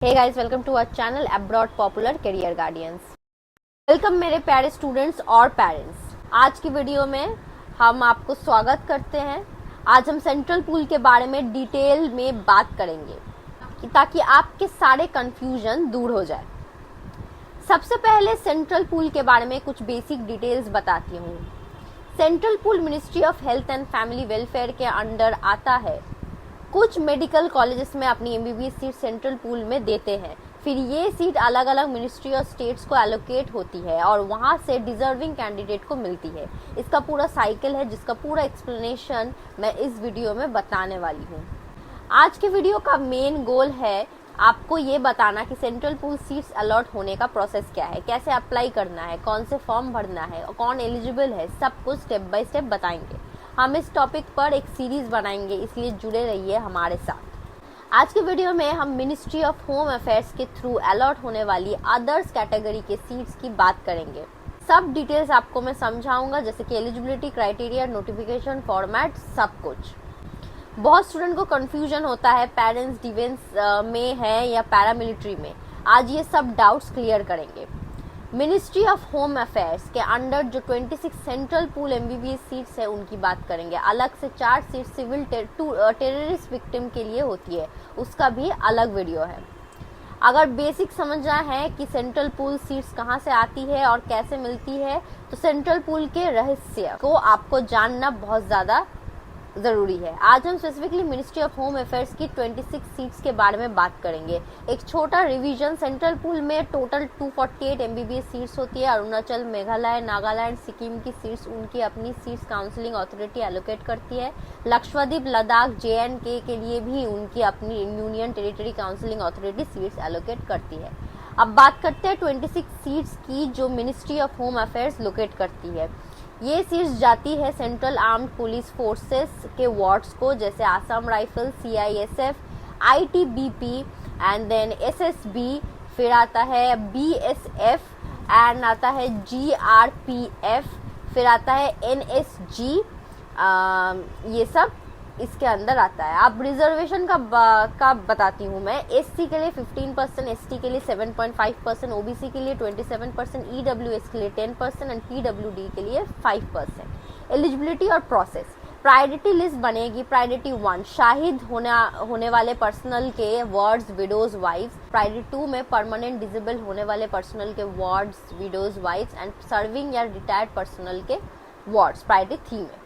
Hey guys, welcome to our channel abroad popular career guardians. Welcome मेरे प्यारे students और parents. आज की वीडियो में हम आपको स्वागत करते हैं। आज हम सेंट्रल पूल के बारे में डिटेल में बात करेंगे ताकि आपके सारे कंफ्यूजन दूर हो जाए। सबसे पहले सेंट्रल पूल के बारे में कुछ बेसिक डिटेल्स बताती हूँ। Central pool ministry of health and family welfare के अंडर आता है। कुछ मेडिकल कॉलेजेस में अपनी एमबीबीएस सीट सेंट्रल पूल में देते हैं, फिर ये सीट अलग अलग मिनिस्ट्री और स्टेट्स को एलोकेट होती है और वहाँ से डिजर्विंग कैंडिडेट को मिलती है। इसका पूरा साइकिल है जिसका पूरा एक्सप्लेनेशन मैं इस वीडियो में बताने वाली हूँ। आज के वीडियो का मेन गोल है आपको ये बताना कि सेंट्रल पूल सीट्स अलॉट होने का प्रोसेस क्या है, कैसे अप्लाई करना है, कौन से फॉर्म भरना है, कौन एलिजिबल है, सब कुछ स्टेप बाय स्टेप बताएंगे। हम इस टॉपिक पर एक सीरीज बनाएंगे, इसलिए जुड़े रहिए हमारे साथ। आज के वीडियो में हम मिनिस्ट्री ऑफ होम अफेयर्स के थ्रू अलॉट होने वाली अदर्स कैटेगरी के सीट्स की बात करेंगे। सब डिटेल्स आपको मैं समझाऊंगा, जैसे कि एलिजिबिलिटी क्राइटेरिया, नोटिफिकेशन फॉर्मेट, सब कुछ। बहुत स्टूडेंट को कंफ्यूजन होता है पेरेंट्स डिफेंस में है या पैरामिलिट्री में। आज ये सब डाउट्स क्लियर करेंगे। मिनिस्ट्री ऑफ होम अफेयर्स के अंडर जो 26 सेंट्रल पूल एमबीबीएस सीट्स है उनकी बात करेंगे। अलग से 4 सीट सिविल टेररिस्ट विक्टिम के लिए होती है, उसका भी अलग वीडियो है। अगर बेसिक समझना है कि सेंट्रल पूल सीट्स कहाँ से आती है और कैसे मिलती है, तो सेंट्रल पूल के रहस्य को आपको जानना बहुत ज़्यादा जरूरी है। आज हम specifically ministry of home affairs की 26 सीट्स के बारे में बात करेंगे। एक छोटा रिवीजन, सेंट्रल पूल में टोटल 248 एमबीबीएस सीट्स होती है। अरुणाचल, मेघालय, नागालैंड, सिक्किम की सीट्स उनकी अपनी सीट्स काउंसलिंग अथॉरिटी एलोकेट करती है। लक्षद्वीप, लद्दाख, JNK के लिए भी उनकी अपनी union territory counselling authority seats allocate करती है। अब बात करते हैं 26 सीट्स की जो ministry of home affairs locate करती है। ये सीट्स जाती है सेंट्रल आर्म्ड पुलिस फोर्सेस के वार्ड्स को, जैसे Assam rifle, CISF, ITBP and then SSB, फिर आता है BSF एंड आता है GRPF, फिर आता है NSG। ये सब इसके अंदर आता है। अब रिजर्वेशन का बताती हूँ मैं। SC के लिए 15%, ST के लिए 7.5%, OBC के लिए 27%, EWS के लिए 10% एंड PWD के लिए 5%। एलिजिबिलिटी और प्रोसेस, प्रायोरिटी लिस्ट बनेगी। प्रायोरिटी 1 शाहिद होने वाले पर्सनल के वार्ड्स, विडोज, वाइफ्स। प्रायोरिटी 2 में परमानेंट डिसेबल होने वाले पर्सनल के wards, widows, wives and serving या रिटायर्ड पर्सनल के वार्ड्स प्रायोरिटी 3 में।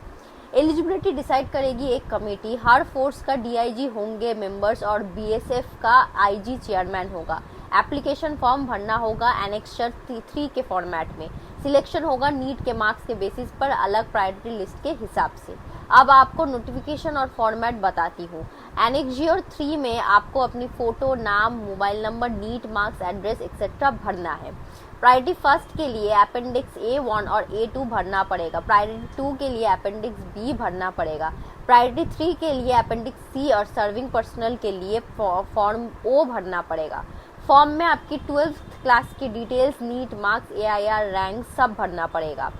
एलिजिबिलिटी डिसाइड करेगी एक कमेटी। हर फोर्स का DIG होंगे मेंबर्स और BSF का IG चेयरमैन होगा। एप्लीकेशन फॉर्म भरना होगा एनेक्सचर 3 के फॉर्मेट में। सिलेक्शन होगा नीट के मार्क्स के बेसिस पर अलग प्रायोरिटी लिस्ट के हिसाब से। अब आपको नोटिफिकेशन और फॉर्मेट बताती हूँ। एनेक्सचर 3 में आपको अपनी फोटो, नाम, mobile number, NEET marks, address etcetera भरना है। प्रायोरिटी फर्स्ट के लिए अपेंडिक्स A1 और A2 भरना पड़ेगा। प्रायोरिटी 2 के लिए अपेंडिक्स B भरना पड़ेगा। प्रायोरिटी 3 के लिए अपेंडिक्स C और सर्विंग पर्सनल के लिए फॉर्म O भरना पड़ेगा। फॉर्म में आपकी 12th क्लास की details, NEET marks, AIR rank सब भरना पड़ेगा।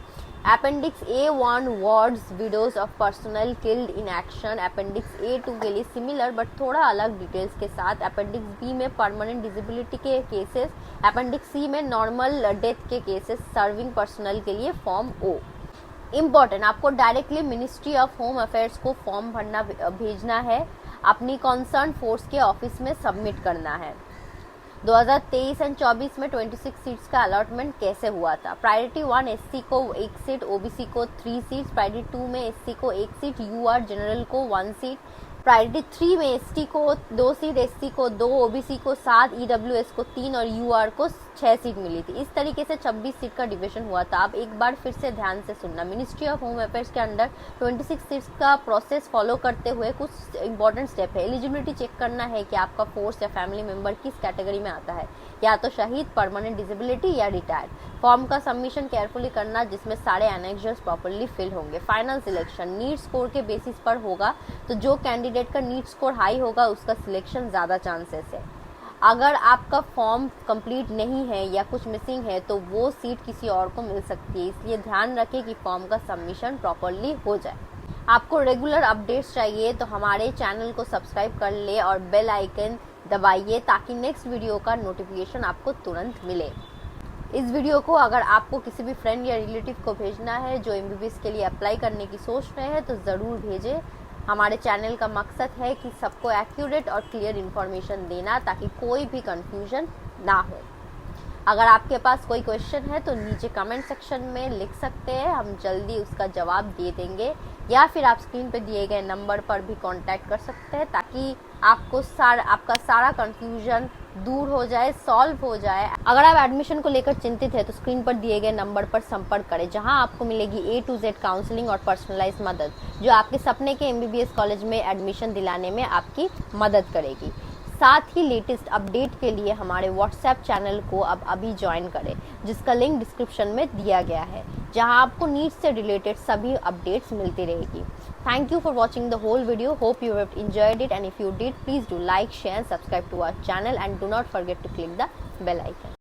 Appendix A1 wards, widows of personnel killed in action. Appendix A2 के लिए सिमिलर बट थोड़ा अलग डिटेल्स के साथ। अपेंडिक्स B में परमानेंट डिसेबिलिटी के केसेस। अपेंडिक्स C में नॉर्मल डेथ के केसेस। सर्विंग पर्सनल के लिए फॉर्म O। इम्पॉर्टेंट, आपको directly ministry of home affairs को फॉर्म भरना भेजना है। अपनी कंसर्न फोर्स के ऑफिस में सबमिट करना है। 2023 एंड 24 में 26 सीट्स का अलॉटमेंट कैसे हुआ था। प्रायोरिटी 1 SC को 1 सीट, OBC को 3 सीट्स। प्रायोरिटी 2 में SC को 1 सीट, UR जनरल को 1 सीट। प्रायोरिटी 3 में ST को 2 सीट, SC को 2, OBC को 7, EWS को 3 और UR को 6 सीट मिली थी। इस तरीके से 26 सीट का डिवीजन हुआ था। अब एक बार फिर से ध्यान से सुनना। मिनिस्ट्री ऑफ होम अफेयर्स के अंडर 26 सीट्स का प्रोसेस फॉलो करते हुए कुछ इंपॉर्टेंट स्टेप है। एलिजिबिलिटी चेक करना है कि आपका फोर्स या फैमिली मेंबर किस कैटेगरी में आता है, या तो शहीद, परमानेंट डिसेबिलिटी या रिटायर्ड। फॉर्म का सबमिशन केयरफुली करना जिसमें सारे एनेक्सर्स प्रॉपर्ली फिल होंगे। फाइनल सिलेक्शन नीट स्कोर के बेसिस पर होगा, तो जो कैंडिडेट का नीट स्कोर हाई होगा उसका सिलेक्शन ज़्यादा चांसेस है। अगर आपका फॉर्म कंप्लीट नहीं है या कुछ मिसिंग है तो वो सीट किसी और को मिल सकती है, इसलिए ध्यान रखें कि फॉर्म का सबमिशन प्रॉपर्ली हो जाए। आपको रेगुलर अपडेट्स चाहिए तो हमारे चैनल को सब्सक्राइब कर ले और बेल आइकन दबाइए ताकि नेक्स्ट वीडियो का नोटिफिकेशन आपको तुरंत मिले। इस वीडियो को अगर आपको किसी भी फ्रेंड या रिलेटिव को भेजना है जो MBBS के लिए अप्लाई करने की सोच रहे हैं तो ज़रूर भेजें। हमारे चैनल का मकसद है कि सबको एक्यूरेट और क्लियर इन्फॉर्मेशन देना ताकि कोई भी कंफ्यूजन ना हो। अगर आपके पास कोई क्वेश्चन है तो नीचे कमेंट सेक्शन में लिख सकते हैं, हम जल्दी उसका जवाब दे देंगे, या फिर आप स्क्रीन पर दिए गए नंबर पर भी कांटेक्ट कर सकते हैं ताकि आपका सारा कंफ्यूजन दूर हो जाए, सॉल्व हो जाए। अगर आप एडमिशन को लेकर चिंतित है तो स्क्रीन पर दिए गए नंबर पर संपर्क करें, जहां आपको मिलेगी A to Z काउंसलिंग और पर्सनलाइज मदद जो आपके सपने के MBBS कॉलेज में एडमिशन दिलाने में आपकी मदद करेगी। साथ ही लेटेस्ट अपडेट के लिए हमारे WhatsApp चैनल को अब अभी ज्वाइन करें, जिसका लिंक डिस्क्रिप्शन में दिया गया है, जहां आपको नीट से रिलेटेड सभी अपडेट्स मिलती रहेगी। Thank you for watching the whole video. Hope you have enjoyed it, and if you did, please do like, share and subscribe to our channel, and do not forget to click the bell icon.